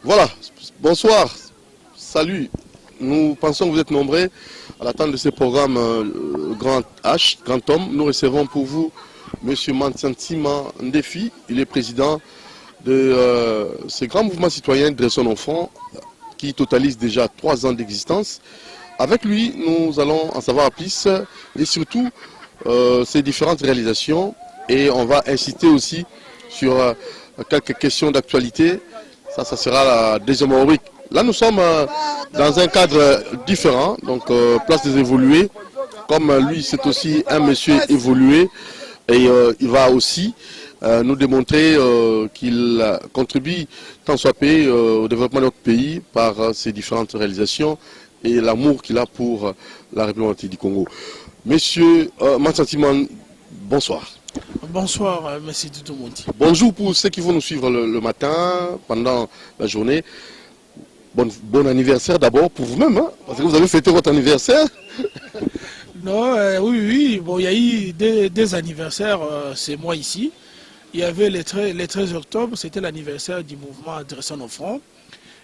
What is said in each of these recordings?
Voilà, bonsoir, salut. Nous pensons que vous êtes nombreux à l'attente de ce programme Grand H, Grand Homme. Nous recevons pour vous M. Mansantima Ndefi. Il est président de ce grand mouvement citoyen Dressons Enfants qui totalise déjà 3 ans d'existence. Avec lui, nous allons en savoir plus et surtout ses différentes réalisations. Et on va inciter aussi sur quelques questions d'actualité. Ça sera la deuxième rubrique. Là, nous sommes dans un cadre différent, donc place des évolués. Comme lui, c'est aussi un monsieur évolué et il va aussi nous démontrer qu'il contribue tant soit peu au développement de notre pays par ses différentes réalisations et l'amour qu'il a pour la République du Congo. Monsieur Mansantima, bonsoir. Bonsoir, merci Toutou-Monti. Bonjour pour ceux qui vont nous suivre le matin, pendant la journée. Bon anniversaire d'abord pour vous-même, hein, parce que vous avez fêté votre anniversaire. Non, oui, bon, il y a eu des anniversaires, c'est moi ici. Il y avait les 13 octobre, c'était l'anniversaire du mouvement Dressons nos fronts.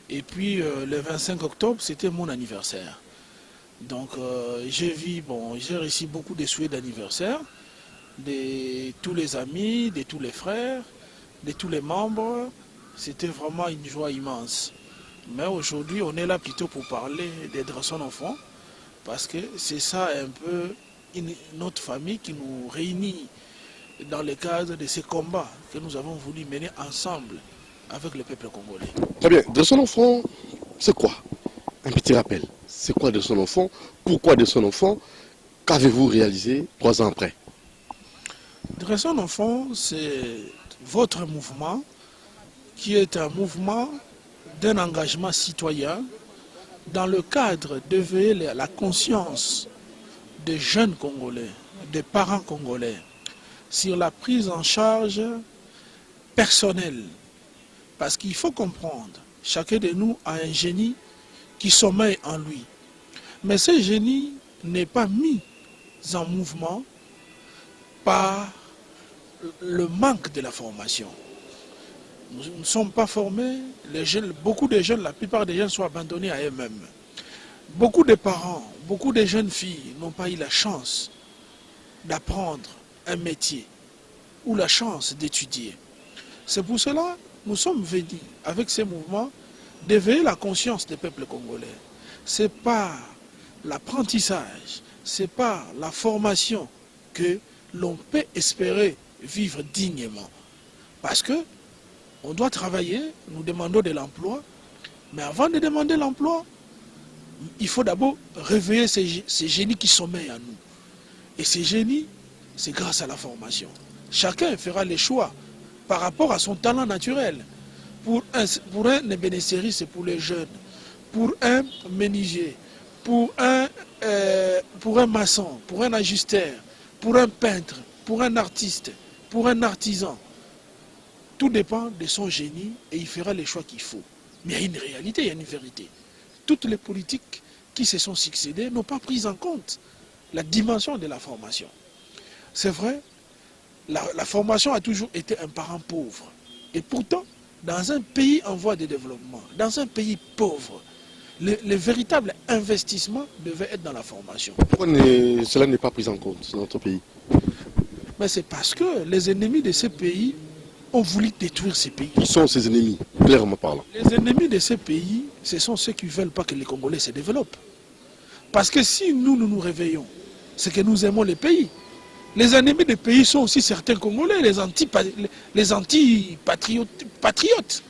Et puis le 25 octobre, c'était mon anniversaire. Donc j'ai reçu beaucoup de souhaits d'anniversaire de tous les amis, de tous les frères, de tous les membres. C'était vraiment une joie immense. Mais aujourd'hui, on est là plutôt pour parler des Dressons enfants, parce que c'est ça un peu notre famille qui nous réunit dans le cadre de ces combats que nous avons voulu mener ensemble avec le peuple congolais. Très bien. Dressons enfants, c'est quoi? Un petit rappel. C'est quoi Dressons enfants? Pourquoi Dressons enfants? Qu'avez-vous réalisé 3 ans après? Dressons enfants, c'est votre mouvement qui est un mouvement d'un engagement citoyen dans le cadre d'éveiller la conscience des jeunes Congolais, des parents congolais, sur la prise en charge personnelle. Parce qu'il faut comprendre, chacun de nous a un génie qui sommeille en lui. Mais ce génie n'est pas mis en mouvement par le manque de la formation. Nous ne sommes pas formés, les jeunes, beaucoup de jeunes, la plupart des jeunes sont abandonnés à eux-mêmes. Beaucoup de parents, beaucoup de jeunes filles n'ont pas eu la chance d'apprendre un métier ou la chance d'étudier. C'est pour cela que nous sommes venus avec ces mouvements d'éveiller la conscience des peuples congolais. C'est par l'apprentissage, c'est par la formation que l'on peut espérer vivre dignement. Parce que on doit travailler, nous demandons de l'emploi, mais avant de demander l'emploi, il faut d'abord réveiller ces génies qui sommeillent en nous. Et ces génies, c'est grâce à la formation. Chacun fera les choix par rapport à son talent naturel. Pour un ébénisterie, c'est pour les jeunes. Pour un menuisier, pour un maçon, pour un ajusteur, pour un peintre, pour un artiste, pour un artisan. Tout dépend de son génie et il fera les choix qu'il faut. Mais il y a une réalité, il y a une vérité. Toutes les politiques qui se sont succédées n'ont pas pris en compte la dimension de la formation. C'est vrai, la formation a toujours été un parent pauvre. Et pourtant, dans un pays en voie de développement, dans un pays pauvre, le véritable investissement devait être dans la formation. Pourquoi cela n'est pas pris en compte dans notre pays? Mais c'est parce que les ennemis de ces pays ont voulu détruire ces pays. Qui sont ces ennemis, clairement parlant? Les ennemis de ces pays, ce sont ceux qui ne veulent pas que les Congolais se développent. Parce que si nous nous réveillons, c'est que nous aimons les pays. Les ennemis des pays sont aussi certains Congolais, les anti-patriotes.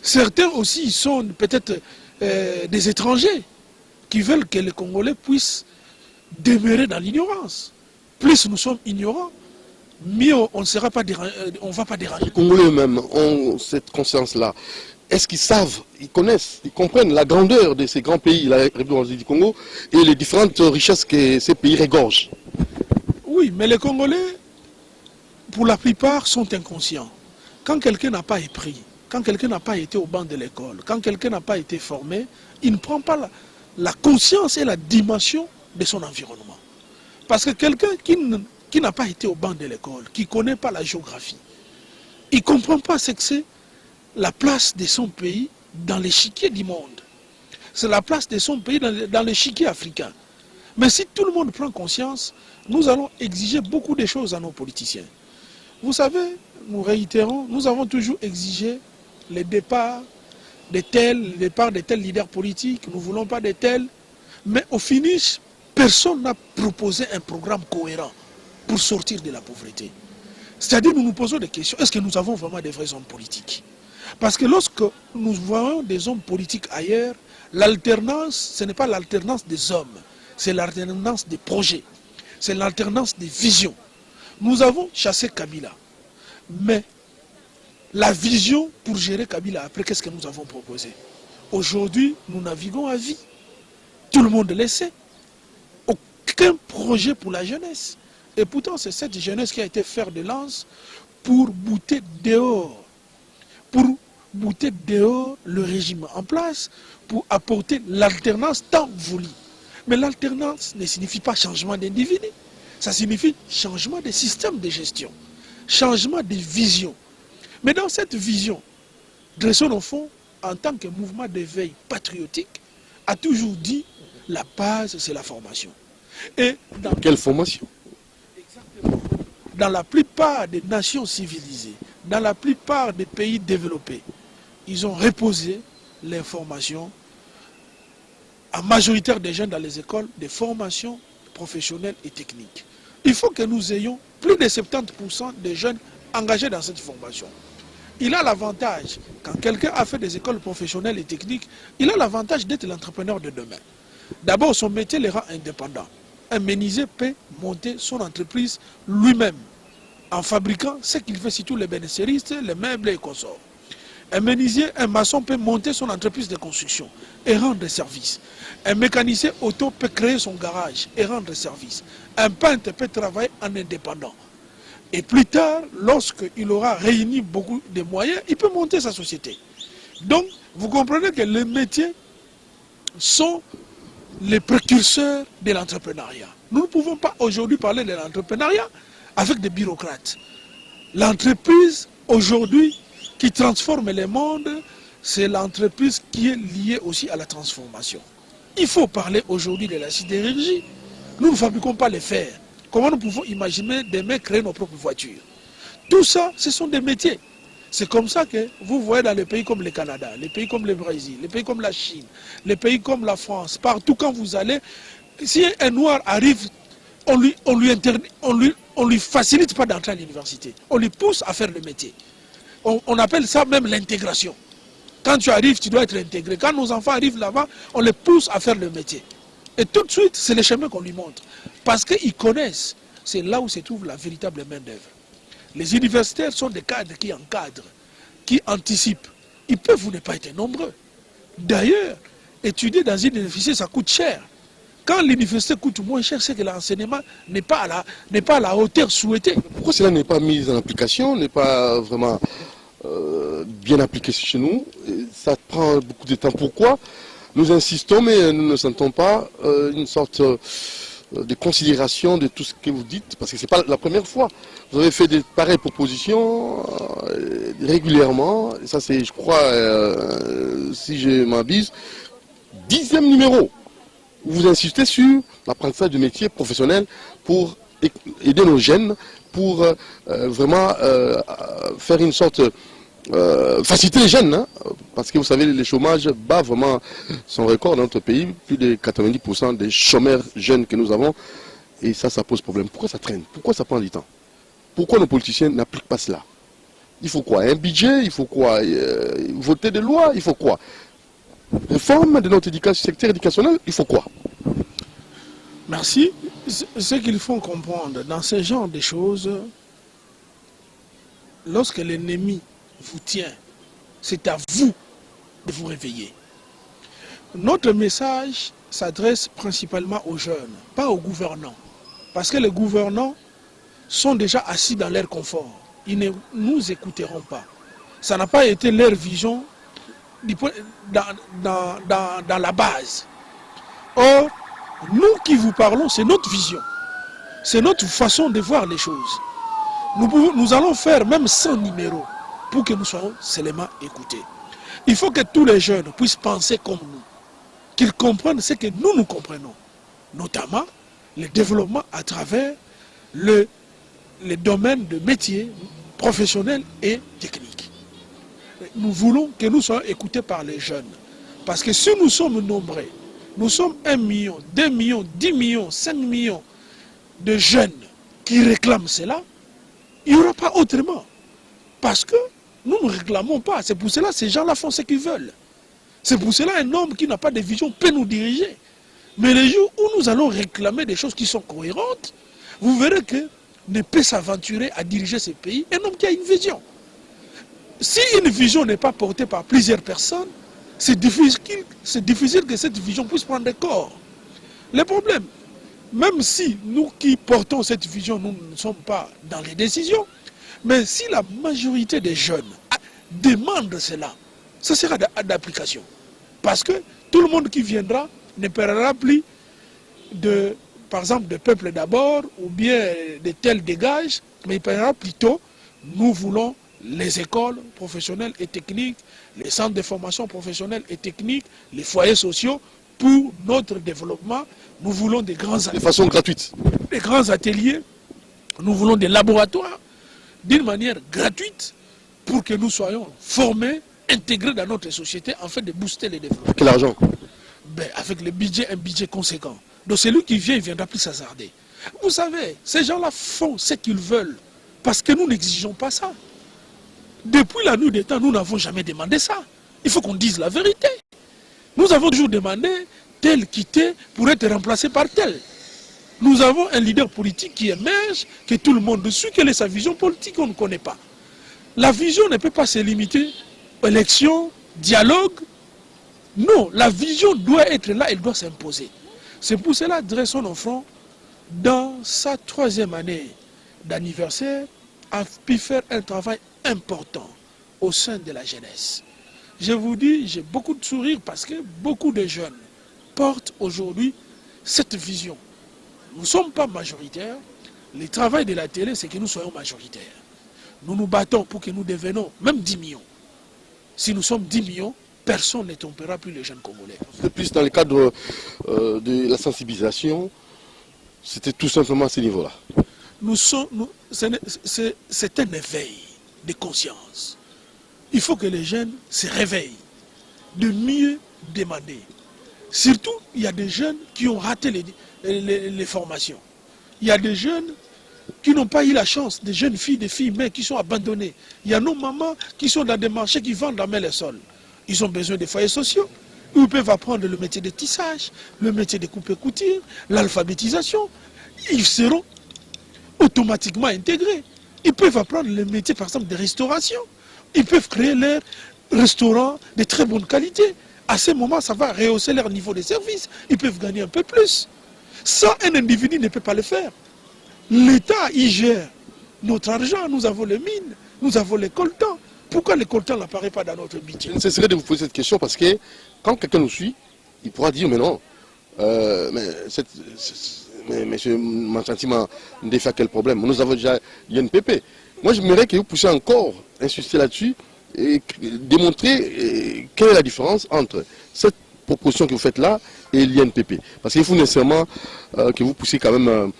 Certains aussi sont peut-être des étrangers qui veulent que les Congolais puissent demeurer dans l'ignorance. Plus nous sommes ignorants, mieux on ne va pas déranger. Les Congolais eux-mêmes ont cette conscience-là. Est-ce qu'ils savent, ils connaissent, ils comprennent la grandeur de ces grands pays, la République du Congo, et les différentes richesses que ces pays regorgent? Oui, mais les Congolais, pour la plupart, sont inconscients. Quand quelqu'un n'a pas appris, quand quelqu'un n'a pas été au banc de l'école, quand quelqu'un n'a pas été formé, il ne prend pas la conscience et la dimension de son environnement. Parce que quelqu'un qui n'a pas été au banc de l'école, qui ne connaît pas la géographie, il ne comprend pas ce que c'est la place de son pays dans l'échiquier du monde. C'est la place de son pays dans l'échiquier africain. Mais si tout le monde prend conscience, nous allons exiger beaucoup de choses à nos politiciens. Vous savez, nous réitérons, nous avons toujours exigé le départ de tels leaders politiques, nous ne voulons pas de tels, mais au finish, personne n'a proposé un programme cohérent pour sortir de la pauvreté. C'est-à-dire, nous nous posons des questions, est-ce que nous avons vraiment des vrais hommes politiques? Parce que lorsque nous voyons des hommes politiques ailleurs, l'alternance, ce n'est pas l'alternance des hommes, c'est l'alternance des projets, c'est l'alternance des visions. Nous avons chassé Kabila, mais la vision pour gérer Kabila, après, qu'est-ce que nous avons proposé? Aujourd'hui, nous naviguons à vie. Tout le monde le sait. Aucun projet pour la jeunesse. Et pourtant, c'est cette jeunesse qui a été fer de lance pour bouter dehors le régime en place, pour apporter l'alternance tant voulue. Mais l'alternance ne signifie pas changement d'individu. Ça signifie changement de système de gestion, changement de vision. Mais dans cette vision, Dressons au fond, en tant que mouvement d'éveil patriotique, a toujours dit la base, c'est la formation. Et dans quelle formation? Exactement. Dans la plupart des nations civilisées, dans la plupart des pays développés, ils ont reposé les formations en majoritaire des jeunes dans les écoles, des formations professionnelles et techniques. Il faut que nous ayons plus de 70% des jeunes engagés dans cette formation. Il a l'avantage, quand quelqu'un a fait des écoles professionnelles et techniques, il a l'avantage d'être l'entrepreneur de demain. D'abord, son métier les rend indépendants. Un menuisier peut monter son entreprise lui-même en fabriquant ce qu'il fait, surtout les bénéficiaristes, les meubles et consorts. Un menuisier, un maçon peut monter son entreprise de construction et rendre service. Un mécanicien auto peut créer son garage et rendre service. Un peintre peut travailler en indépendant. Et plus tard, lorsqu'il aura réuni beaucoup de moyens, il peut monter sa société. Donc, vous comprenez que les métiers sont les précurseurs de l'entrepreneuriat. Nous ne pouvons pas aujourd'hui parler de l'entrepreneuriat avec des bureaucrates. L'entreprise, aujourd'hui, qui transforme le monde, c'est l'entreprise qui est liée aussi à la transformation. Il faut parler aujourd'hui de la sidérurgie. Nous ne fabriquons pas les fers. Comment nous pouvons imaginer demain créer nos propres voitures? Tout ça, ce sont des métiers. C'est comme ça que vous voyez dans les pays comme le Canada, les pays comme le Brésil, les pays comme la Chine, les pays comme la France, partout quand vous allez, si un noir arrive, on lui facilite pas d'entrer à l'université. On lui pousse à faire le métier. On appelle ça même l'intégration. Quand tu arrives, tu dois être intégré. Quand nos enfants arrivent là-bas, on les pousse à faire le métier. Et tout de suite, c'est le chemin qu'on lui montre. Parce qu'ils connaissent. C'est là où se trouve la véritable main-d'œuvre. Les universitaires sont des cadres qui encadrent, qui anticipent. Ils peuvent ne pas être nombreux. D'ailleurs, étudier dans une université, ça coûte cher. Quand l'université coûte moins cher, c'est que l'enseignement n'est pas à la hauteur souhaitée. Pourquoi cela n'est pas mis en application, n'est pas vraiment bien appliqué chez nous? Ça prend beaucoup de temps. Pourquoi? Nous insistons, mais nous ne sentons pas une sorte de considération de tout ce que vous dites, parce que ce n'est pas la première fois. Vous avez fait de pareilles propositions régulièrement. Ça, c'est, je crois, si je m'abuse, 10e numéro. Vous insistez sur l'apprentissage du métier professionnel pour aider nos jeunes, pour vraiment faire une sorte... faciliter les jeunes, hein, parce que vous savez, le chômage bat vraiment son record dans notre pays, plus de 90% des chômeurs jeunes que nous avons, et ça pose problème. Pourquoi ça traîne? Pourquoi ça prend du temps? Pourquoi nos politiciens n'appliquent pas cela? Il faut quoi? Un budget? Il faut quoi? Voter des lois? Il faut quoi? Réforme de notre secteur éducationnel? Il faut quoi? Merci. Ce qu'il faut comprendre dans ce genre de choses, lorsque l'ennemi vous tient, c'est à vous de vous réveiller. Notre message s'adresse principalement aux jeunes, pas aux gouvernants. Parce que les gouvernants sont déjà assis dans leur confort. Ils ne nous écouteront pas. Ça n'a pas été leur vision dans la base. Or, nous qui vous parlons, c'est notre vision. C'est notre façon de voir les choses. Nous allons faire même 100 numéros pour que nous soyons seulement écoutés. Il faut que tous les jeunes puissent penser comme nous, qu'ils comprennent ce que nous comprenons, notamment le développement à travers les domaines de métiers professionnels et techniques. Nous voulons que nous soyons écoutés par les jeunes. Parce que si nous sommes nombreux, nous sommes 1 million, 2 millions, 10 millions, 5 millions de jeunes qui réclament cela, il n'y aura pas autrement. Parce que nous ne réclamons pas. C'est pour cela que ces gens-là font ce qu'ils veulent. C'est pour cela qu'un homme qui n'a pas de vision peut nous diriger. Mais les jours où nous allons réclamer des choses qui sont cohérentes, vous verrez que ne peut s'aventurer à diriger ce pays un homme qui a une vision. Si une vision n'est pas portée par plusieurs personnes, c'est difficile que cette vision puisse prendre corps. Le problème, même si nous qui portons cette vision, nous ne sommes pas dans les décisions, mais si la majorité des jeunes demandent cela, ça sera d'application. Parce que tout le monde qui viendra ne parlera plus de, par exemple, de peuple d'abord ou bien de tels dégages, mais il parlera plutôt, nous voulons les écoles professionnelles et techniques, les centres de formation professionnelle et technique, les foyers sociaux pour notre développement. Nous voulons des grands ateliers. De façon gratuite. Des grands ateliers. Nous voulons des laboratoires d'une manière gratuite pour que nous soyons formés, intégrés dans notre société afin de booster les développements. Quel argent? Avec le budget, un budget conséquent. Donc celui qui vient, il ne viendra plus s'hasarder. Vous savez, ces gens-là font ce qu'ils veulent parce que nous n'exigeons pas ça. Depuis la nuit des temps, nous n'avons jamais demandé ça. Il faut qu'on dise la vérité. Nous avons toujours demandé tel quitter pour être remplacé par tel. Nous avons un leader politique qui émerge, que tout le monde suit, quelle est sa vision politique, on ne connaît pas. La vision ne peut pas se limiter à élection, dialogue. Non, la vision doit être là, elle doit s'imposer. C'est pour cela que Dressons nos fronts, dans sa 3e année d'anniversaire, a pu faire un travail important au sein de la jeunesse. Je vous dis, j'ai beaucoup de sourires parce que beaucoup de jeunes portent aujourd'hui cette vision. Nous ne sommes pas majoritaires. Le travail de la télé, c'est que nous soyons majoritaires. Nous nous battons pour que nous devenions même 10 millions. Si nous sommes 10 millions, personne ne trompera plus les jeunes Congolais. C'est plus dans le cadre de la sensibilisation, c'était tout simplement à ce niveau-là. C'est un éveil de conscience. Il faut que les jeunes se réveillent, de mieux demander. Surtout, il y a des jeunes qui ont raté les formations. Il y a des jeunes qui n'ont pas eu la chance, des jeunes filles, des filles mères qui sont abandonnées. Il y a nos mamans qui sont dans des marchés qui vendent la main les sols. Ils ont besoin des foyers sociaux. Ils peuvent apprendre le métier de tissage, le métier de couper-couture, l'alphabétisation. Ils seront automatiquement intégrés. Ils peuvent apprendre le métier, par exemple, de restauration. Ils peuvent créer leurs restaurants de très bonne qualité. À ce moment, ça va rehausser leur niveau de service. Ils peuvent gagner un peu plus. Ça, un individu ne peut pas le faire. L'État y gère notre argent. Nous avons les mines, nous avons les coltans. Pourquoi les coltans n'apparaissent pas dans notre budget? Je ne cesserai de vous poser cette question parce que quand quelqu'un nous suit, il pourra dire mais non, mais monsieur Mansantima Ndefa, quel problème? Nous avons déjà l'INPP. Moi, j'aimerais que vous puissiez encore insister là-dessus et démontrer quelle est la différence entre cette proposition que vous faites là et l'INPP. Parce qu'il faut nécessairement que vous puissiez quand même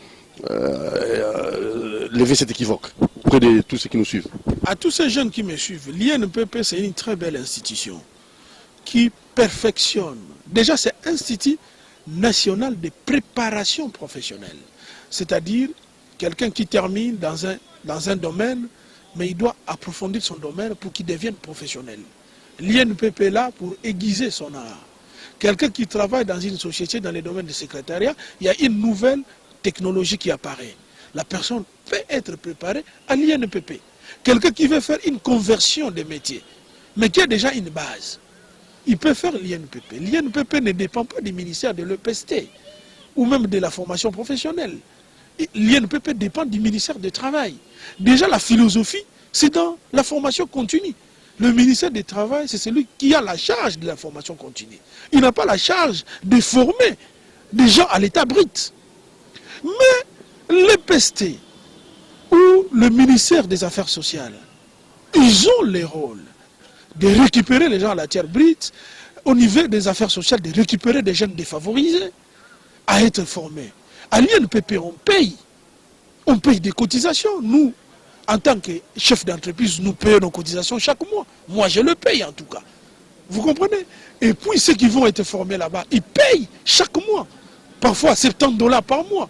lever cet équivoque auprès de tous ceux qui nous suivent. À tous ces jeunes qui me suivent, l'INPP, c'est une très belle institution qui perfectionne. Déjà, c'est Institut national de préparation professionnelle. C'est-à-dire, quelqu'un qui termine dans un domaine, mais il doit approfondir son domaine pour qu'il devienne professionnel. L'INPP est là pour aiguiser son art. Quelqu'un qui travaille dans une société, dans les domaines de secrétariat, il y a une nouvelle technologie qui apparaît. La personne peut être préparée à l'INPP. Quelqu'un qui veut faire une conversion des métiers, mais qui a déjà une base, il peut faire l'INPP. L'INPP ne dépend pas du ministère de l'EPST ou même de la formation professionnelle. L'INPP dépend du ministère du Travail. Déjà, la philosophie, c'est dans la formation continue. Le ministère du Travail, c'est celui qui a la charge de la formation continue. Il n'a pas la charge de former des gens à l'état brut. Mais l'EPST ou le ministère des Affaires sociales, ils ont les rôles de récupérer les gens à la terre brute, au niveau des affaires sociales, de récupérer des jeunes défavorisés à être formés. À l'INPP, on paye des cotisations. Nous, en tant que chef d'entreprise, nous payons nos cotisations chaque mois. Moi, je le paye en tout cas. Vous comprenez? Et puis ceux qui vont être formés là-bas, ils payent chaque mois. Parfois $70 par mois.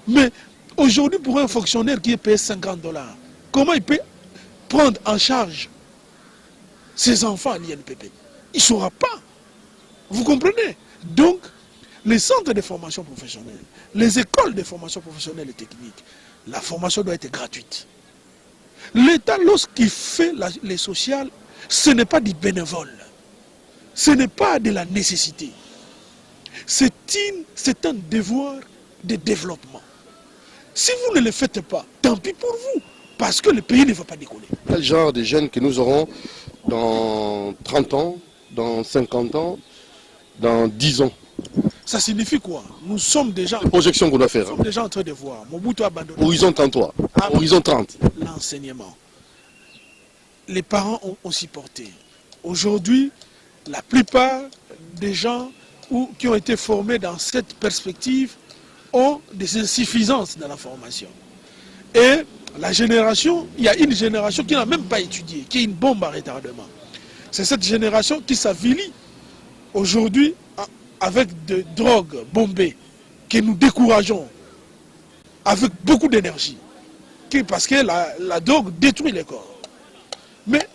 Mais aujourd'hui, pour un fonctionnaire qui est payé $50, comment il peut prendre en charge ses enfants à l'INPP? Il ne saura pas. Vous comprenez? Donc, les centres de formation professionnelle, les écoles de formation professionnelle et technique, la formation doit être gratuite. L'État, lorsqu'il fait les sociales, ce n'est pas du bénévole. Ce n'est pas de la nécessité. C'est un devoir de développement. Si vous ne le faites pas, tant pis pour vous, parce que le pays ne va pas décoller. Quel genre de jeunes que nous aurons dans 30 ans, dans 50 ans, dans 10 ans? Ça signifie quoi? Nous sommes déjà, Les projections qu'on doit faire. nous sommes déjà en train de voir. Mobutu a abandonné Horizon 33, horizon 30. l'enseignement. Les parents ont supporté. Aujourd'hui, la plupart des gens qui ont été formés dans cette perspective ont des insuffisances dans la formation. Et la génération, il y a une génération qui n'a même pas étudié, qui est une bombe à retardement. C'est cette génération qui s'avilit aujourd'hui avec des drogues bombées que nous décourageons avec beaucoup d'énergie. Parce que la drogue détruit les corps. Mais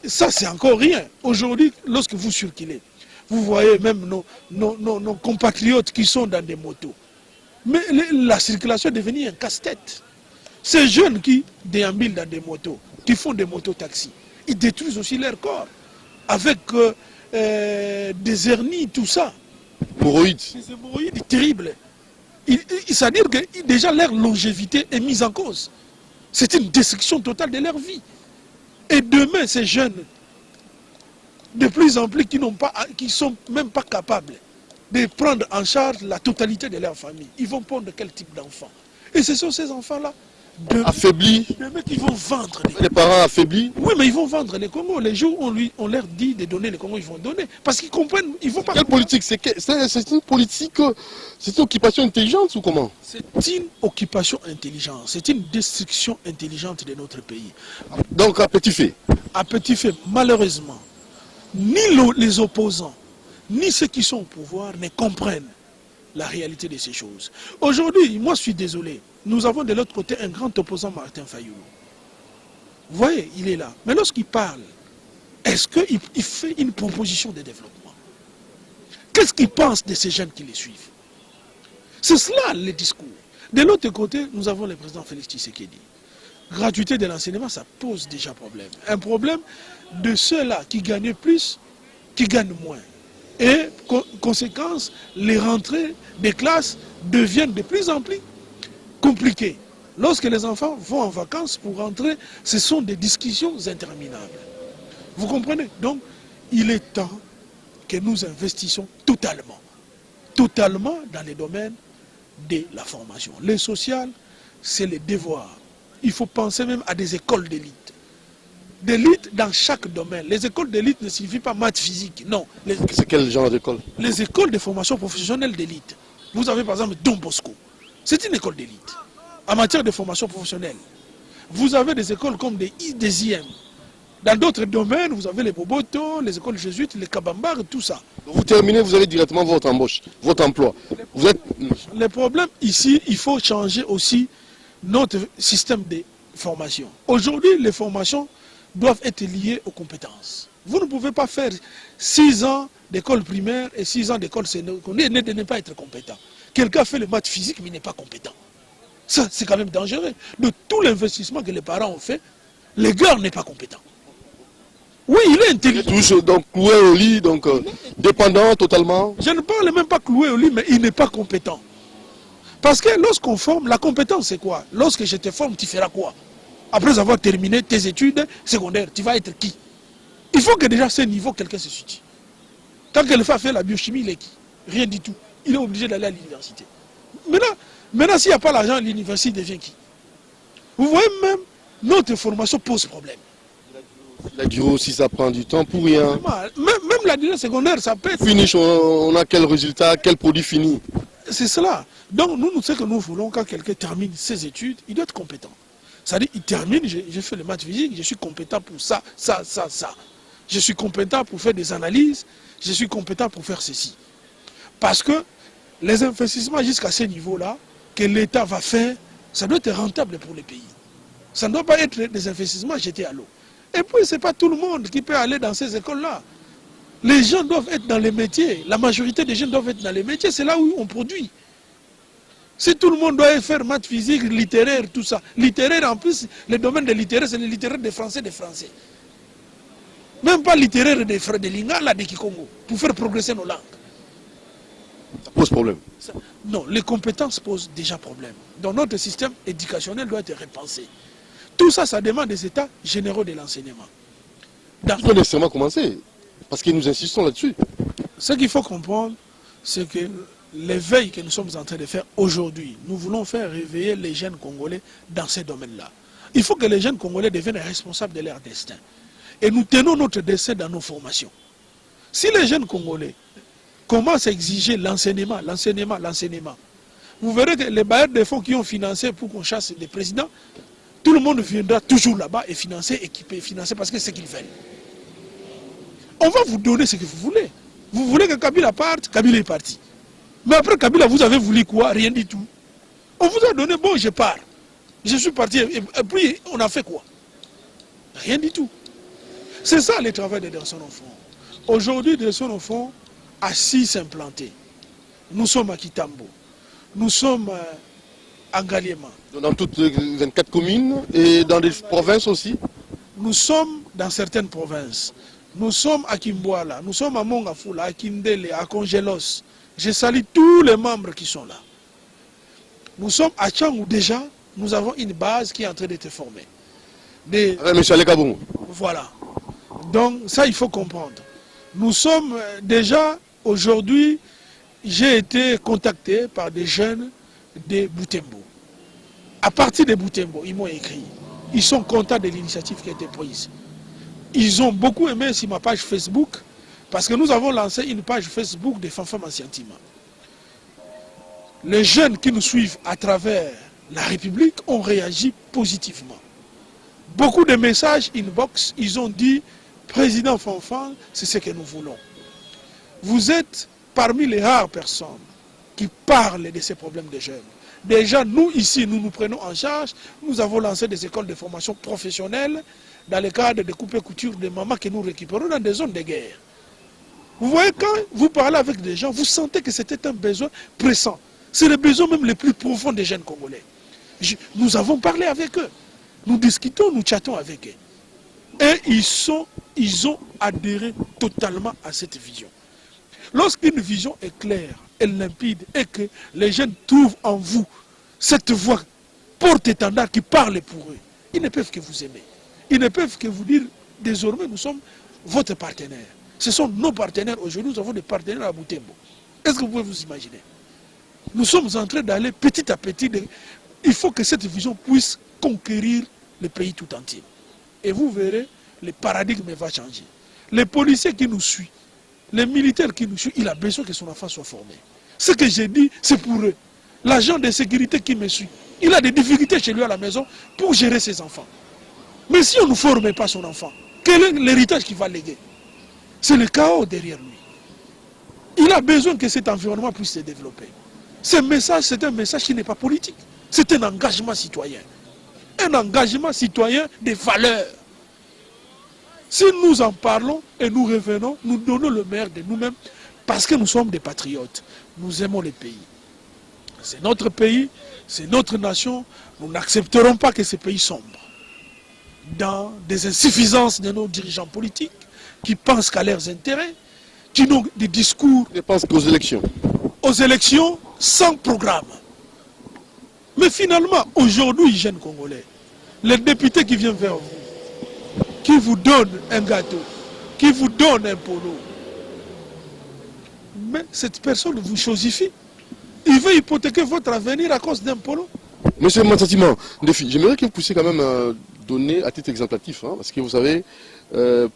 ça, c'est encore rien. Aujourd'hui, lorsque vous circulez, vous voyez même nos compatriotes qui sont dans des motos. Mais la circulation est devenue un casse-tête. Ces jeunes qui déambulent dans des motos, qui font des mototaxis, ils détruisent aussi leur corps. Avec des hernies, tout ça. Hémorroïdes. Des hémorroïdes terribles. C'est-à-dire que déjà leur longévité est mise en cause. C'est une destruction totale de leur vie. Et demain, ces jeunes, de plus en plus, qui ne sont même pas capables de prendre en charge la totalité de leur famille, ils vont prendre quel type d'enfants? Et ce sont ces enfants-là, Affaiblis. demain, qui vont vendre Les parents affaiblis. Oui, mais ils vont vendre les Congos. Les jours où on leur dit de donner les Congos, ils vont donner. Parce qu'ils comprennent, ils vont pas... Quelle politique? C'est une politique, c'est une occupation intelligente ou comment? C'est une occupation intelligente, c'est une destruction intelligente de notre pays. Donc à petit fait. À petit fait, malheureusement, ni les opposants, ni ceux qui sont au pouvoir ne comprennent la réalité de ces choses. Aujourd'hui, moi je suis désolé, nous avons de l'autre côté un grand opposant, Martin Fayulu. Vous voyez, il est là. Mais lorsqu'il parle, est-ce qu'il fait une proposition de développement? Qu'est-ce qu'il pense de ces jeunes qui les suivent? C'est cela le discours. De l'autre côté, nous avons le président Félix Tshisekedi. Gratuité de l'enseignement, ça pose déjà problème. Un problème de ceux-là qui gagnent plus, qui gagnent moins. Et conséquence, les rentrées des classes deviennent de plus en plus compliquées. Lorsque les enfants vont en vacances pour rentrer, ce sont des discussions interminables. Vous comprenez? Donc, il est temps que nous investissions totalement dans les domaines de la formation. Le social, c'est le devoir. Il faut penser même à des écoles d'élite. D'élite dans chaque domaine. Les écoles d'élite ne signifient pas maths physique, non. C'est quel genre d'école? Les écoles de formation professionnelle d'élite. Vous avez par exemple Don Bosco. C'est une école d'élite. En matière de formation professionnelle. Vous avez des écoles comme des IM. Dans d'autres domaines, vous avez les Boboto, les écoles jésuites, les Kabambar, tout ça. Vous terminez, vous avez directement votre embauche, votre emploi. Vous êtes... Le problème ici, il faut changer aussi notre système de formation. Aujourd'hui, les formations doivent être liées aux compétences. Vous ne pouvez pas faire 6 ans d'école primaire et 6 ans d'école secondaire et ne pas être compétent. Quelqu'un fait le maths physique mais il n'est pas compétent. Ça, c'est quand même dangereux. De tout l'investissement que les parents ont fait, le gars n'est pas compétent. Oui, il est intelligent. Donc cloué au lit, donc dépendant totalement. Je ne parle même pas cloué au lit, mais il n'est pas compétent. Parce que lorsqu'on forme, la compétence c'est quoi? Lorsque je te forme, tu feras quoi? Après avoir terminé tes études secondaires, tu vas être qui? Il faut que déjà ce niveau, quelqu'un se situe. Quand quelqu'un a fait la biochimie, il est qui? Rien du tout. Il est obligé d'aller à l'université. Maintenant s'il n'y a pas l'argent, l'université devient qui? Vous voyez même, notre formation pose problème. La durée aussi, ça prend du temps pour rien. Même la durée secondaire, ça peut être... Finish, on a quel résultat, quel produit fini? C'est cela. Donc nous, ce que nous voulons, quand quelqu'un termine ses études, il doit être compétent. C'est-à-dire, il termine, j'ai fait le maths physique, je suis compétent pour ça, ça, ça, ça. Je suis compétent pour faire des analyses, je suis compétent pour faire ceci. Parce que les investissements jusqu'à ce niveau-là, que l'État va faire, ça doit être rentable pour les pays. Ça ne doit pas être des investissements jetés à l'eau. Et puis, ce n'est pas tout le monde qui peut aller dans ces écoles-là. Les gens doivent être dans les métiers. La majorité des gens doivent être dans les métiers. C'est là où on produit. Si tout le monde doit faire maths, physique, littéraire, tout ça. Littéraire, en plus, le domaine de littéraire, c'est le littéraire des Français, Même pas littéraire des frères de Lingala, de Kikongo, pour faire progresser nos langues. Ça pose problème. Non, les compétences posent déjà problème. Donc notre système éducationnel doit être repensé. Tout ça, ça demande des états généraux de l'enseignement. Il faut nécessairement commencer, parce que nous insistons là-dessus. Ce qu'il faut comprendre, c'est que l'éveil que nous sommes en train de faire aujourd'hui, nous voulons faire réveiller les jeunes Congolais dans ces domaines-là. Il faut que les jeunes Congolais deviennent responsables de leur destin. Et nous tenons notre destin dans nos formations. Si les jeunes Congolais commencent à exiger l'enseignement, vous verrez que les bailleurs de fonds qui ont financé pour qu'on chasse des présidents, tout le monde viendra toujours là-bas et financer, équiper, financer parce que c'est ce qu'ils veulent. On va vous donner ce que vous voulez. Vous voulez que Kabila parte, Kabila est parti. Mais après Kabila, vous avez voulu quoi? Rien du tout. On vous a donné, bon, je pars. Je suis parti. Et puis, on a fait quoi? Rien du tout. C'est ça le travail de Delson Enfant. Aujourd'hui, Delson Enfant a 6 implantés. Nous sommes à Kitambo. Nous sommes à Ngaliema. Dans toutes les 24 communes et dans les provinces aussi? Nous sommes dans certaines provinces. Nous sommes à Kimboala, nous sommes à Mongafula, à Kindele, à Congelos. Je salue tous les membres qui sont là. Nous sommes à Tchangou déjà, nous avons une base qui est en train d'être formée. Monsieur Alekabou. Voilà. Donc ça, il faut comprendre. Nous sommes déjà, aujourd'hui, j'ai été contacté par des jeunes de Butembo. À partir de Butembo, ils m'ont écrit. Ils sont contents de l'initiative qui a été prise. Ils ont beaucoup aimé sur ma page Facebook, parce que nous avons lancé une page Facebook de Fanfam Ancientima. Les jeunes qui nous suivent à travers la République ont réagi positivement. Beaucoup de messages inbox, ils ont dit, Président Fanfan, c'est ce que nous voulons. Vous êtes parmi les rares personnes qui parlent de ces problèmes des jeunes. Déjà, nous ici, nous nous prenons en charge. Nous avons lancé des écoles de formation professionnelle dans le cadre de couper couture de maman que nous récupérons dans des zones de guerre. Vous voyez, quand vous parlez avec des gens, vous sentez que c'était un besoin pressant. C'est le besoin même le plus profond des jeunes Congolais. Nous avons parlé avec eux. Nous discutons, nous chattons avec eux. Et ils ont adhéré totalement à cette vision. Lorsqu'une vision est claire et limpide et que les jeunes trouvent en vous cette voix porte-étendard qui parle pour eux, ils ne peuvent que vous aimer. Ils ne peuvent que vous dire, désormais, nous sommes votre partenaire. Ce sont nos partenaires. Aujourd'hui, nous avons des partenaires à Butembo. Est-ce que vous pouvez vous imaginer? Nous sommes en train d'aller petit à petit. Il faut que cette vision puisse conquérir le pays tout entier. Et vous verrez, le paradigme va changer. Les policiers qui nous suivent, les militaires qui nous suivent, il a besoin que son enfant soit formé. Ce que j'ai dit, c'est pour eux. L'agent de sécurité qui me suit, il a des difficultés chez lui à la maison pour gérer ses enfants. Mais si on ne forme pas son enfant, quel est l'héritage qu'il va léguer? C'est le chaos derrière lui. Il a besoin que cet environnement puisse se développer. Ce message, c'est un message qui n'est pas politique. C'est un engagement citoyen. Un engagement citoyen des valeurs. Si nous en parlons et nous revenons, nous donnons le meilleur de nous-mêmes parce que nous sommes des patriotes. Nous aimons le pays. C'est notre pays, c'est notre nation. Nous n'accepterons pas que ce pays sombre dans des insuffisances de nos dirigeants politiques qui pensent qu'à leurs intérêts, qui ont des discours... Ils pensent qu'aux élections. Aux élections sans programme. Mais finalement, aujourd'hui, jeunes Congolais, les députés qui viennent vers vous, qui vous donnent un gâteau, qui vous donnent un polo, mais cette personne vous chosifie. Il veut hypothéquer votre avenir à cause d'un polo. Monsieur Mansantima, j'aimerais que vous puissiez quand même donner à titre exemplatif, hein, parce que vous savez,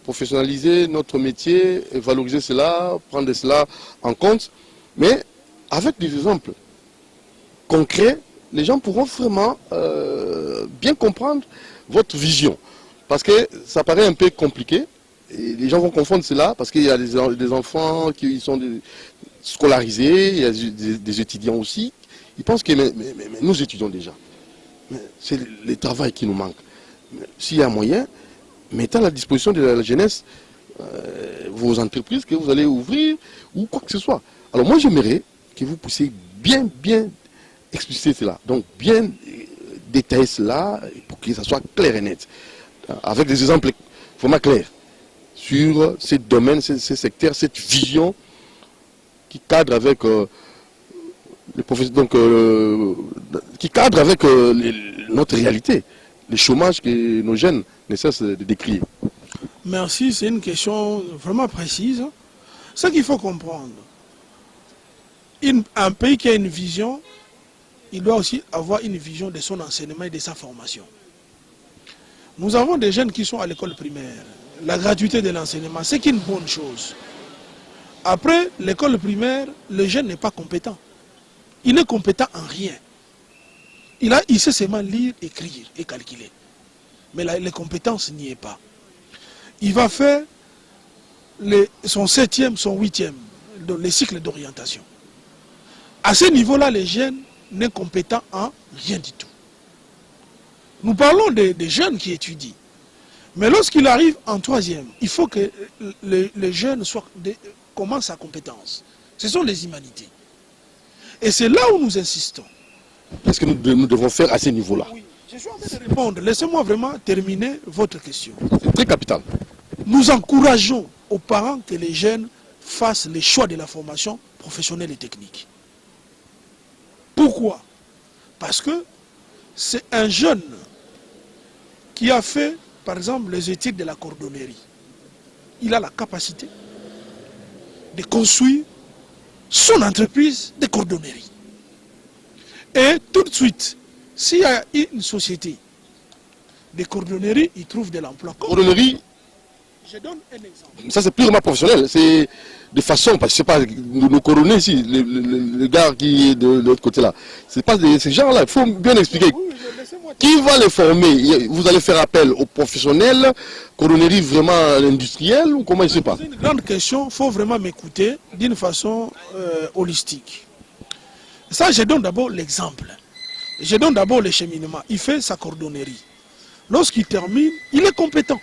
professionnaliser notre métier, et valoriser cela, prendre cela en compte. Mais avec des exemples concrets, les gens pourront vraiment bien comprendre votre vision. Parce que ça paraît un peu compliqué. Et les gens vont confondre cela parce qu'il y a des enfants qui sont scolarisés, il y a des étudiants aussi. Ils pensent que mais nous étudions déjà. C'est le travail qui nous manque. S'il y a moyen, mettez à la disposition de la jeunesse vos entreprises que vous allez ouvrir ou quoi que ce soit. Alors moi j'aimerais que vous puissiez bien expliciter cela. Donc bien détailler cela pour que ça soit clair et net. Avec des exemples vraiment clairs sur ces domaines, ces secteurs, cette vision qui cadre avec les professeurs, donc qui cadre avec notre réalité, le chômage que nos jeunes ne cessent de décrire. Merci, c'est une question vraiment précise. Ce qu'il faut comprendre, un pays qui a une vision, il doit aussi avoir une vision de son enseignement et de sa formation. Nous avons des jeunes qui sont à l'école primaire. La gratuité de l'enseignement, c'est une bonne chose. Après l'école primaire, le jeune n'est pas compétent. Il n'est compétent en rien. Il sait seulement lire, écrire et calculer. Mais les compétences n'y est pas. Il va faire son 7e, son 8e, les cycles d'orientation. À ce niveau-là, les jeunes n'est compétent en rien du tout. Nous parlons des jeunes qui étudient. Mais lorsqu'il arrive en 3e, il faut que les jeunes commencent sa compétence. Ce sont les humanités. Et c'est là où nous insistons. Qu'est-ce que nous devons faire à ce niveau-là? Oui, je suis en train de répondre. Laissez-moi vraiment terminer votre question. C'est très capital. Nous encourageons aux parents que les jeunes fassent les choix de la formation professionnelle et technique. Pourquoi? Parce que c'est un jeune qui a fait, par exemple, les études de la cordonnerie. Il a la capacité de construire son entreprise de cordonnerie. Et tout de suite, s'il y a une société de cordonnerie, il trouve de l'emploi. Cordonnerie, je donne un exemple. ça c'est purement professionnel. C'est de façon, parce que c'est pas nos coronets ici, le gars qui est de l'autre côté là. C'est pas ces gens-là. Il faut bien expliquer. Oui, laissez-moi Qui va les former? Vous allez faire appel aux professionnels, cordonnerie vraiment industrielle ou comment je ne sais pas? C'est une grande question, il faut vraiment m'écouter d'une façon holistique. Ça, je donne d'abord l'exemple. Je donne d'abord le cheminement. Il fait sa cordonnerie. Lorsqu'il termine, il est compétent.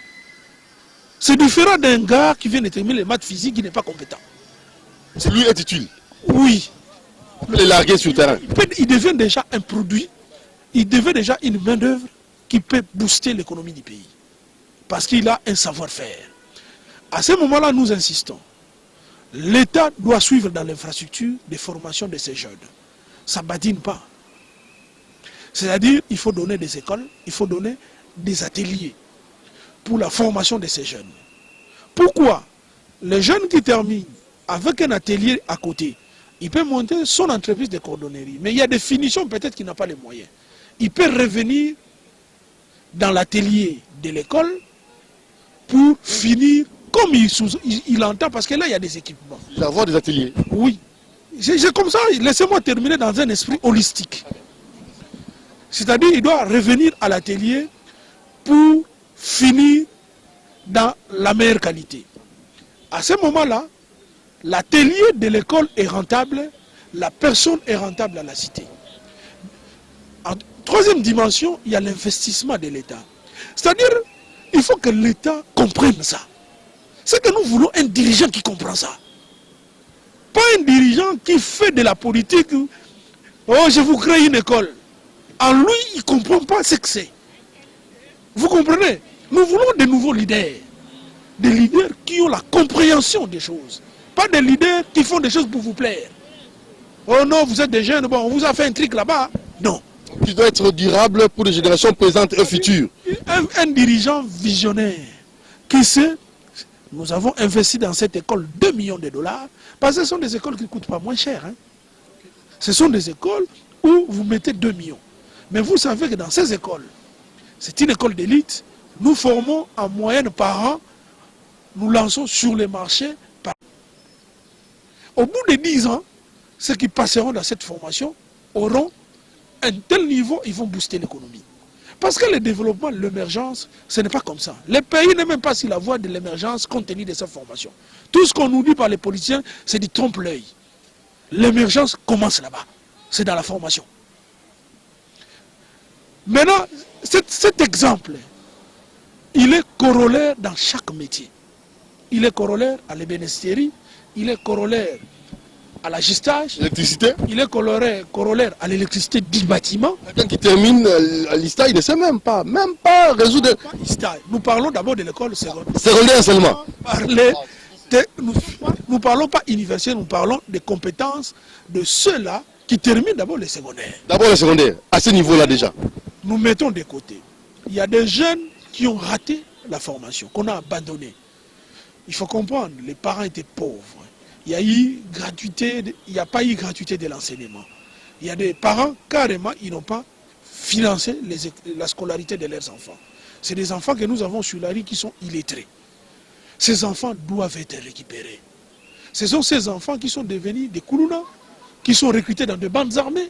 C'est différent d'un gars qui vient de terminer les maths physiques qui n'est pas compétent. Lui est utile. Oui. Il peut les larguer sur le terrain. Il devient déjà un produit, il devient déjà une main-d'œuvre qui peut booster l'économie du pays. Parce qu'il a un savoir-faire. À ce moment-là, nous insistons. L'État doit suivre dans l'infrastructure de formation de ces jeunes. Ça ne badine pas. C'est-à-dire, il faut donner des écoles, il faut donner des ateliers pour la formation de ces jeunes. Pourquoi? Les jeunes qui terminent avec un atelier à côté, il peut monter son entreprise de cordonnerie. Mais il y a des finitions peut-être qu'il n'a pas les moyens. Il peut revenir dans l'atelier de l'école pour finir comme il entend, parce que là, il y a des équipements. Il va avoir des ateliers. Oui. C'est comme ça, laissez-moi terminer dans un esprit holistique. C'est-à-dire, il doit revenir à l'atelier pour finir dans la meilleure qualité. À ce moment-là, l'atelier de l'école est rentable, la personne est rentable à la cité. En troisième dimension, il y a l'investissement de l'État. C'est-à-dire, il faut que l'État comprenne ça. C'est que nous voulons un dirigeant qui comprend ça. Pas un dirigeant qui fait de la politique. Oh, je vous crée une école. En lui, il ne comprend pas ce que c'est. Vous comprenez? Nous voulons de nouveaux leaders. Des leaders qui ont la compréhension des choses. Pas des leaders qui font des choses pour vous plaire. Oh non, vous êtes des jeunes, bon, on vous a fait un truc là-bas. Non. Qui doit être durable pour les générations présentes et futures. Un dirigeant visionnaire qui sait, nous avons investi dans cette école 2 millions de dollars, parce que ce sont des écoles qui ne coûtent pas moins cher. Hein. Ce sont des écoles où vous mettez 2 millions. Mais vous savez que dans ces écoles, c'est une école d'élite, nous formons en moyenne par an nous lançons sur les marchés. Au bout de 10 ans, ceux qui passeront dans cette formation auront un tel niveau, ils vont booster l'économie. Parce que le développement, l'émergence, ce n'est pas comme ça. Les pays n'aiment même pas sur la voie de l'émergence compte tenu de cette formation. Tout ce qu'on nous dit par les politiciens, c'est du trompe-l'œil. L'émergence commence là-bas. C'est dans la formation. Maintenant, cet exemple, il est corollaire dans chaque métier. Il est corollaire à l'ébénisterie, il est corollaire à la gestage, L'électricité. il est corollaire à l'électricité du bâtiment. Quelqu'un qui termine à l'ISTA, il ne sait même pas résoudre. Nous parlons d'abord de l'école secondaire. Secondaire seulement. Nous ne parlons pas universitaire, nous parlons des compétences de ceux-là qui terminent d'abord les secondaires. D'abord le secondaire, à ce niveau-là déjà. Nous mettons de côté. Il y a des jeunes qui ont raté la formation, qu'on a abandonné. Il faut comprendre, les parents étaient pauvres. Il n'y a pas eu gratuité de l'enseignement. Il y a des parents, carrément, ils n'ont pas financé la scolarité de leurs enfants. C'est des enfants que nous avons sur la rue qui sont illettrés. Ces enfants doivent être récupérés. Ce sont ces enfants qui sont devenus des koulouna, qui sont recrutés dans des bandes armées.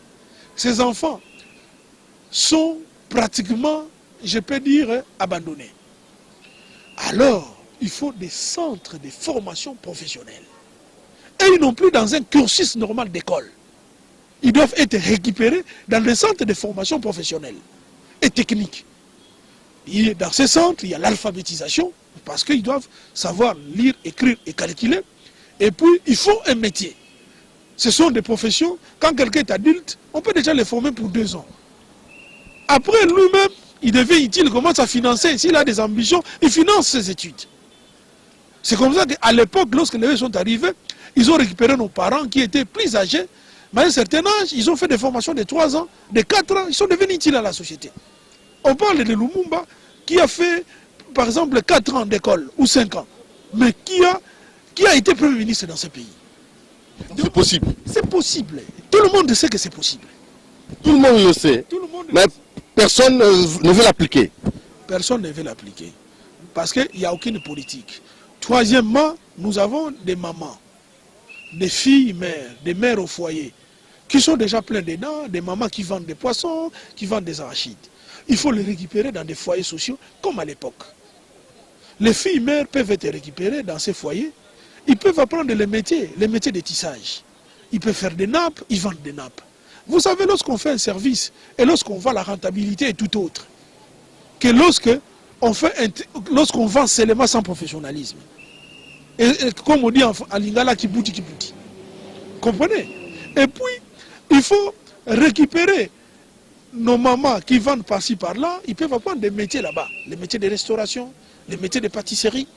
Ces enfants sont pratiquement, je peux dire, abandonnés. Alors, il faut des centres de formation professionnelle. Et ils n'ont plus dans un cursus normal d'école. Ils doivent être récupérés dans des centres de formation professionnelle et technique. Et dans ces centres, il y a l'alphabétisation, parce qu'ils doivent savoir lire, écrire et calculer. Et puis, il faut un métier. Ce sont des professions, quand quelqu'un est adulte, on peut déjà les former pour 2 ans. Après, lui-même, il devient utile, il commence à financer. S'il a des ambitions, il finance ses études. C'est comme ça qu'à l'époque, lorsque les jeunes sont arrivés, ils ont récupéré nos parents qui étaient plus âgés. Mais à un certain âge, ils ont fait des formations de 3 ans, de 4 ans, ils sont devenus utiles à la société. On parle de Lumumba qui a fait, par exemple, 4 ans d'école ou 5 ans, mais qui a été Premier ministre dans ce pays. C'est possible. C'est possible. Tout le monde sait que c'est possible. Tout le monde le sait. Mais personne ne veut l'appliquer. Personne ne veut l'appliquer. Parce qu'il n'y a aucune politique. Troisièmement, nous avons des mamans, des filles mères, des mères au foyer, qui sont déjà pleines dedans, des mamans qui vendent des poissons, qui vendent des arachides. Il faut les récupérer dans des foyers sociaux comme à l'époque. Les filles mères peuvent être récupérées dans ces foyers. Ils peuvent apprendre les métiers de tissage. Ils peuvent faire des nappes, ils vendent des nappes. Vous savez, lorsqu'on fait un service et lorsqu'on voit la rentabilité est tout autre que lorsqu'on vend seulement sans professionnalisme. Et comme on dit en lingala, qui bouti. Comprenez? Et puis, il faut récupérer nos mamans qui vendent par-ci, par-là. Ils peuvent apprendre des métiers là-bas. Les métiers de restauration, les métiers de pâtisserie.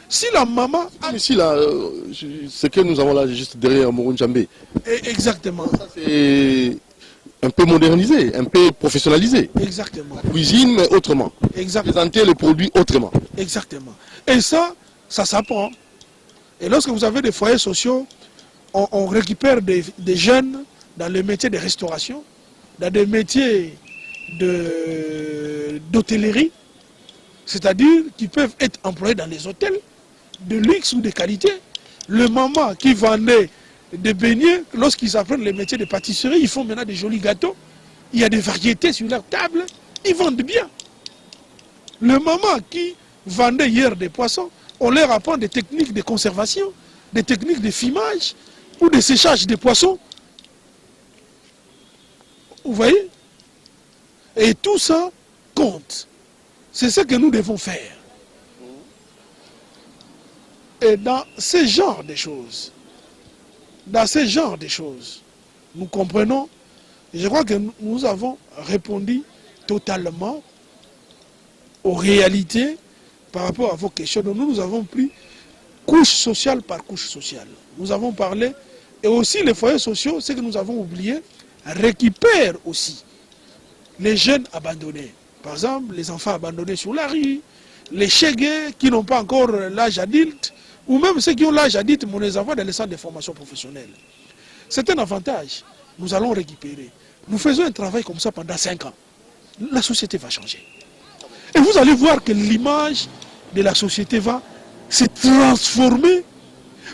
Si la maman... Ici, là, ce que nous avons là, juste derrière Morunjambé. Exactement. C'est un peu modernisé, un peu professionnalisé. Exactement. Cuisine, mais autrement. Exactement. Présenter les produits autrement. Exactement. Et ça s'apprend. Et lorsque vous avez des foyers sociaux, on récupère des jeunes dans les métiers de restauration, dans des métiers d'hôtellerie, c'est-à-dire qui peuvent être employés dans les hôtels de luxe ou de qualité. Le maman qui vendait des beignets, lorsqu'ils apprennent les métiers de pâtisserie, ils font maintenant des jolis gâteaux. Il y a des variétés sur leur table, ils vendent bien. Le maman qui vendait hier des poissons, on leur apprend des techniques de conservation, des techniques de fumage ou de séchage des poissons. Vous voyez? Et tout ça compte. C'est ce que nous devons faire. Et dans ce genre de choses, nous comprenons, et je crois que nous avons répondu totalement aux réalités par rapport à vos questions. Donc nous avons pris couche sociale par couche sociale. Nous avons parlé, et aussi les foyers sociaux, ce que nous avons oublié, récupèrent aussi les jeunes abandonnés. Par exemple, les enfants abandonnés sur la rue, les chégués qui n'ont pas encore l'âge adulte, ou même ceux qui ont l'âge adulte, mais on les envoie dans les centres de formation professionnelle. C'est un avantage. Nous allons récupérer. Nous faisons un travail comme ça pendant 5 ans. La société va changer. Et vous allez voir que l'image de la société va se transformer.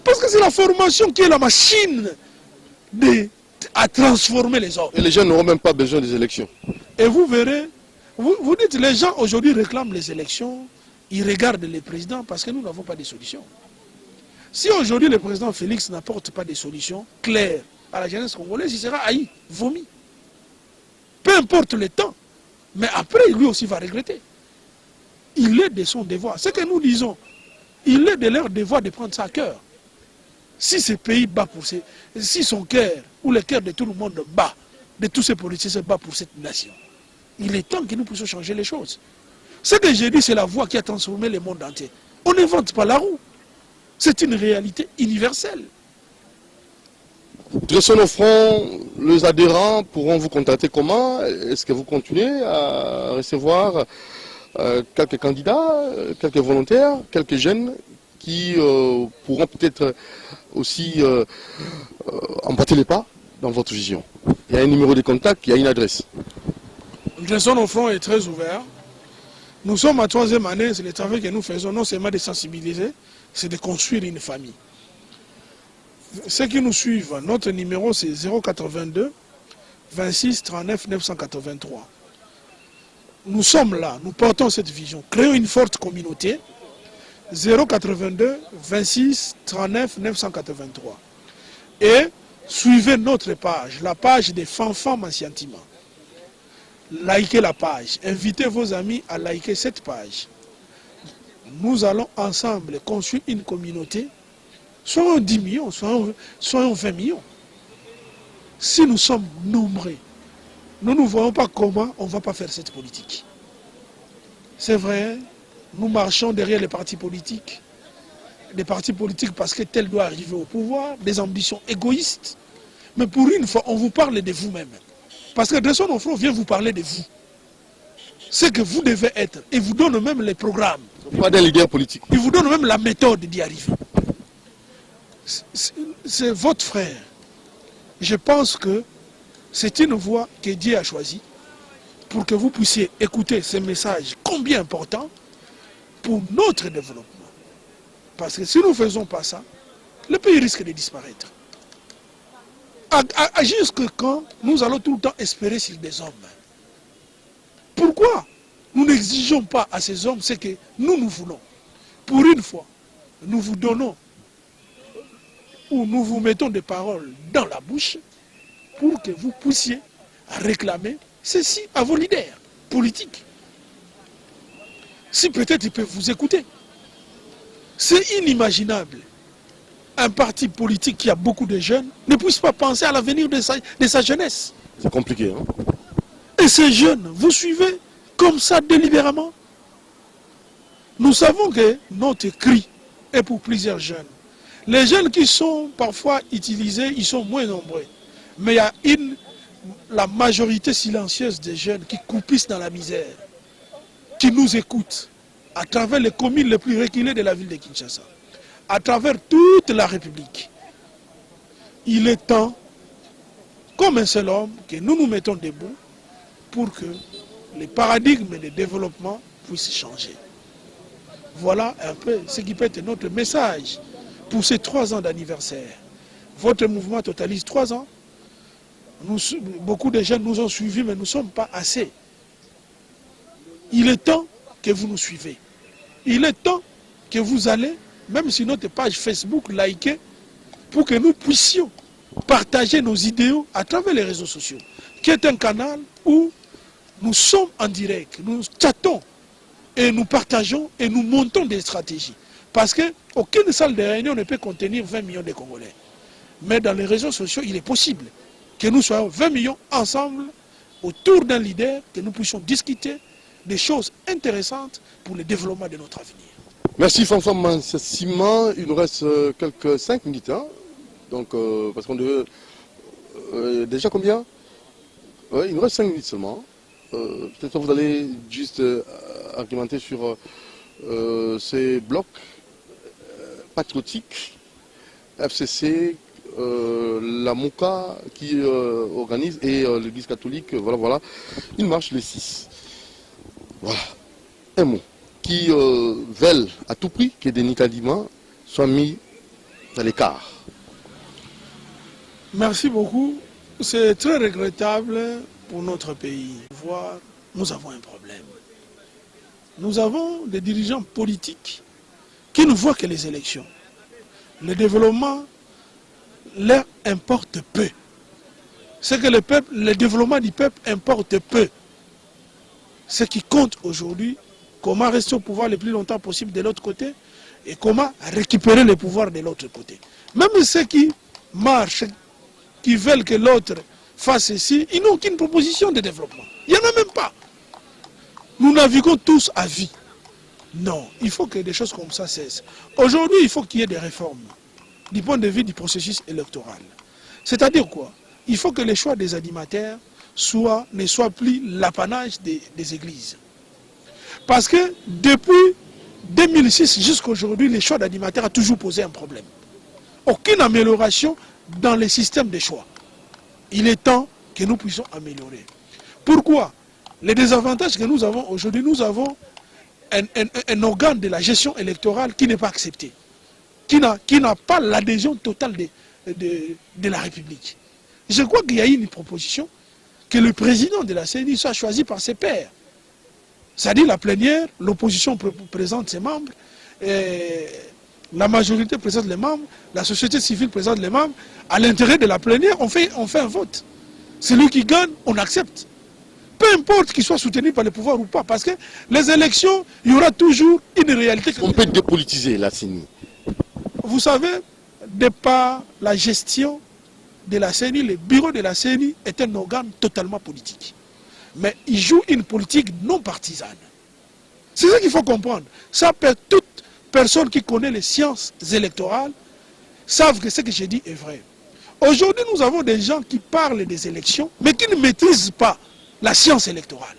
Parce que c'est la formation qui est la machine à transformer les hommes. Et les gens n'auront même pas besoin des élections. Et vous verrez, vous dites, les gens aujourd'hui réclament les élections, ils regardent les présidents parce que nous n'avons pas de solution. Si aujourd'hui le président Félix n'apporte pas de solutions claires à la jeunesse congolaise, il sera haï, vomi. Peu importe le temps, mais après lui aussi va regretter. Il est de son devoir. Ce que nous disons, il est de leur devoir de prendre ça à cœur. Si ce pays bat pour si son cœur, ou le cœur de tout le monde bat, de tous ces politiciens bat pour cette nation, il est temps que nous puissions changer les choses. Ce que j'ai dit, c'est la voie qui a transformé le monde entier. On n'invente pas la roue. C'est une réalité universelle. Dressons nos fronts, les adhérents pourront vous contacter comment? Est-ce que vous continuez à recevoir quelques candidats, quelques volontaires, quelques jeunes qui pourront peut-être aussi emporter les pas dans votre vision? Il y a un numéro de contact, il y a une adresse. Dressons nos fronts est très ouvert. Nous sommes à 3e année, c'est le travail que nous faisons, non seulement de sensibiliser, c'est de construire une famille. Ceux qui nous suivent, notre numéro c'est 082 26 39 983. Nous sommes là, nous portons cette vision. Créons une forte communauté. 082 26 39 983. Et suivez notre page, la page des Fanfans Manciantima. Likez la page. Invitez vos amis à liker cette page. Nous allons ensemble construire une communauté. Soyons 10 millions, soyons 20 millions. Si nous sommes nombreux, nous ne voyons pas comment on ne va pas faire cette politique. C'est vrai, nous marchons derrière les partis politiques. Des partis politiques parce que tel doit arriver au pouvoir, des ambitions égoïstes. Mais pour une fois, on vous parle de vous-même. Parce que Dressons nos fronts vient vous parler de vous. Ce que vous devez être. Et vous donne même les programmes. Pas d'un leader politique. Il vous donne même la méthode d'y arriver. C'est votre frère. Je pense que c'est une voie que Dieu a choisie pour que vous puissiez écouter ces messages combien importants pour notre développement. Parce que si nous ne faisons pas ça, le pays risque de disparaître. Jusque quand nous allons tout le temps espérer sur des hommes? Pourquoi nous n'exigeons pas à ces hommes ce que nous voulons? Pour une fois, nous vous donnons ou nous vous mettons des paroles dans la bouche pour que vous puissiez réclamer ceci à vos leaders politiques. Si peut-être ils peuvent vous écouter. C'est inimaginable. Un parti politique qui a beaucoup de jeunes ne puisse pas penser à l'avenir de sa jeunesse. C'est compliqué, hein? Et ces jeunes, vous suivez comme ça délibérément. Nous savons que notre cri est pour plusieurs jeunes. Les jeunes qui sont parfois utilisés, ils sont moins nombreux. Mais il y a la majorité silencieuse des jeunes qui coupissent dans la misère, qui nous écoutent à travers les communes les plus reculées de la ville de Kinshasa, à travers toute la République. Il est temps, comme un seul homme, que nous nous mettons debout pour que les paradigmes de développement puissent changer. Voilà un peu ce qui peut être notre message pour ces 3 ans d'anniversaire. Votre mouvement totalise 3 ans. Beaucoup de jeunes nous ont suivis, mais nous ne sommes pas assez. Il est temps que vous nous suivez. Il est temps que vous allez, même sur notre page Facebook, liker, pour que nous puissions partager nos idéaux à travers les réseaux sociaux, qui est un canal où nous sommes en direct, nous chattons et nous partageons et nous montons des stratégies. Parce qu'aucune salle de réunion ne peut contenir 20 millions de Congolais. Mais dans les réseaux sociaux, il est possible que nous soyons 20 millions ensemble autour d'un leader, que nous puissions discuter des choses intéressantes pour le développement de notre avenir. Merci Fanfan Manciantima. Il nous reste quelques 5 minutes. Hein? Donc, parce qu'on devait... déjà combien? Il nous reste 5 minutes seulement. Peut-être que vous allez juste argumenter sur ces blocs patriotiques, FCC, la MOCA qui organise et l'Église catholique. Voilà. Il marche les 6. Voilà. Un mot. qui veulent à tout prix que Denis Kadima soit mis à l'écart. Merci beaucoup. C'est très regrettable pour notre pays. Nous avons un problème. Nous avons des dirigeants politiques qui ne voient que les élections. Le développement leur importe peu. C'est que le développement du peuple importe peu. Ce qui compte aujourd'hui, comment rester au pouvoir le plus longtemps possible de l'autre côté et comment récupérer le pouvoir de l'autre côté. Même ceux qui marchent, qui veulent que l'autre fasse ceci, ils n'ont aucune proposition de développement. Il n'y en a même pas. Nous naviguons tous à vie. Non, il faut que des choses comme ça cessent. Aujourd'hui, il faut qu'il y ait des réformes du point de vue du processus électoral. C'est-à-dire quoi? Il faut que les choix des animateurs ne soient plus l'apanage des églises. Parce que depuis 2006 jusqu'à aujourd'hui, les choix d'animateurs ont toujours posé un problème. Aucune amélioration dans les systèmes de choix. Il est temps que nous puissions améliorer. Pourquoi? Les désavantages que nous avons aujourd'hui, nous avons un organe de la gestion électorale qui n'est pas accepté, qui n'a pas l'adhésion totale de la République. Je crois qu'il y a eu une proposition que le président de la CENI soit choisi par ses pairs. C'est-à-dire la plénière, l'opposition présente ses membres, la majorité présente les membres, la société civile présente les membres. À l'intérieur de la plénière, on fait un vote. Celui qui gagne, on accepte. Peu importe qu'il soit soutenu par le pouvoir ou pas, parce que les élections, il y aura toujours une réalité. On peut dépolitiser la CENI. Vous savez, de par la gestion de la CENI, le bureau de la CENI est un organe totalement politique. Mais il joue une politique non partisane. C'est ça qu'il faut comprendre. Toute personne qui connaît les sciences électorales savent que ce que j'ai dit est vrai. Aujourd'hui, nous avons des gens qui parlent des élections, mais qui ne maîtrisent pas la science électorale.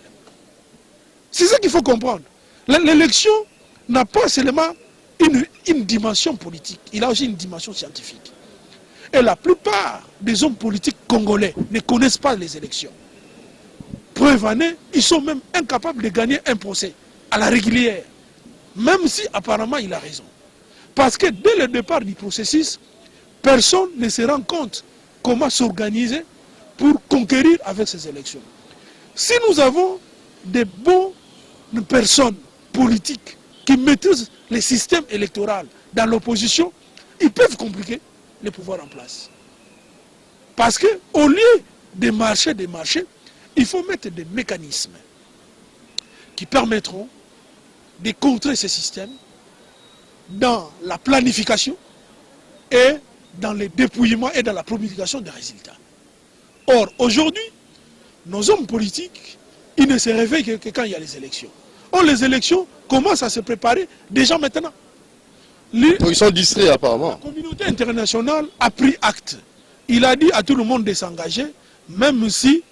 C'est ça qu'il faut comprendre. L'élection n'a pas seulement une dimension politique, il a aussi une dimension scientifique. Et la plupart des hommes politiques congolais ne connaissent pas les élections. Preuve en est, ils sont même incapables de gagner un procès à la régulière, même si apparemment il a raison. Parce que dès le départ du processus, personne ne se rend compte comment s'organiser pour conquérir avec ces élections. Si nous avons des bonnes personnes politiques qui maîtrisent les systèmes électoraux dans l'opposition, ils peuvent compliquer les pouvoirs en place. Parce qu'au lieu de marcher, il faut mettre des mécanismes qui permettront de contrer ces systèmes dans la planification et dans le dépouillement et dans la promulgation des résultats. Or, aujourd'hui, nos hommes politiques, ils ne se réveillent que quand il y a les élections. Or, les élections commencent à se préparer déjà maintenant. Ils sont distraits apparemment. La communauté internationale a pris acte. Il a dit à tout le monde de s'engager, même si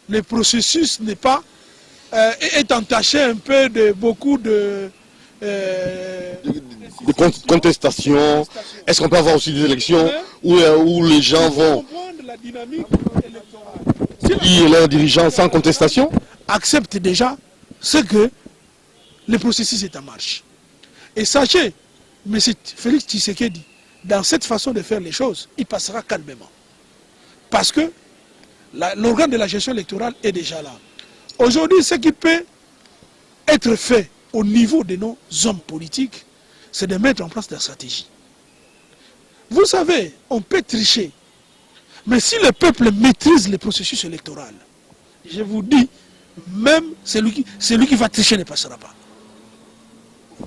le processus n'est pas est entaché un peu de beaucoup de contestations. Est-ce qu'on peut avoir aussi des élections où les gens vont la dynamique élire leurs dirigeants sans contestation? Accepte déjà ce que le processus est en marche. Et sachez, M. Félix Tshisekedi, dans cette façon de faire les choses, il passera calmement. Parce que l'organe de la gestion électorale est déjà là. Aujourd'hui, ce qui peut être fait au niveau de nos hommes politiques, c'est de mettre en place des stratégies. Vous savez, on peut tricher. Mais si le peuple maîtrise le processus électoral, je vous dis, même celui qui va tricher ne passera pas.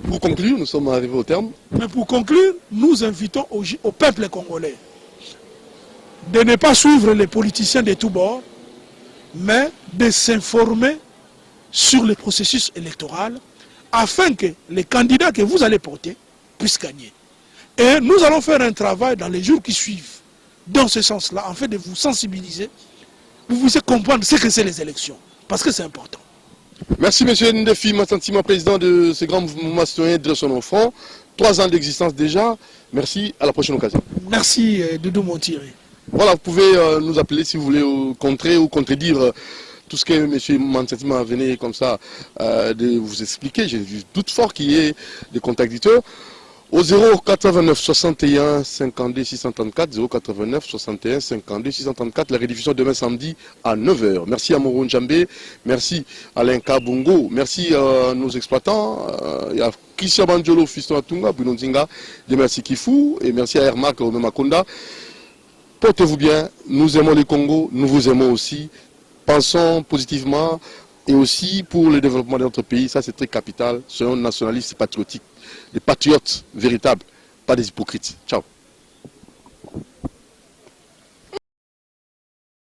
Pour conclure, nous sommes arrivés au terme. Mais pour conclure, nous invitons au peuple congolais de ne pas suivre les politiciens de tous bords, mais de s'informer sur le processus électoral afin que les candidats que vous allez porter puissent gagner. Et nous allons faire un travail dans les jours qui suivent, dans ce sens-là, afin de vous sensibiliser, vous puissiez comprendre ce que c'est les élections, parce que c'est important. Merci M. Ndefi Matsantima, président de ce grand mouvement citoyen de son enfant. 3 ans d'existence déjà. Merci, à la prochaine occasion. Merci Doudou Montiré. Voilà, vous pouvez nous appeler si vous voulez contrer ou contredire tout ce que M. Mansatima venait comme ça de vous expliquer, j'ai du doute fort qu'il y ait des contacteurs. Au 089 61 52 634, 089 61 52 634, la rediffusion demain samedi à 9h. Merci à Moro Njambé, merci à Lenka Bongo, merci à nos exploitants, il y a Christian Banjolo, Fiston Atunga, Bruno Nzinga, merci Kifou, et merci à Hermak, au Makonda. Portez-vous bien, nous aimons le Congo, nous vous aimons aussi, pensons positivement, et aussi pour le développement de notre pays, ça c'est très capital, soyons nationalistes et patriotiques. Des patriotes véritables, pas des hypocrites. Ciao.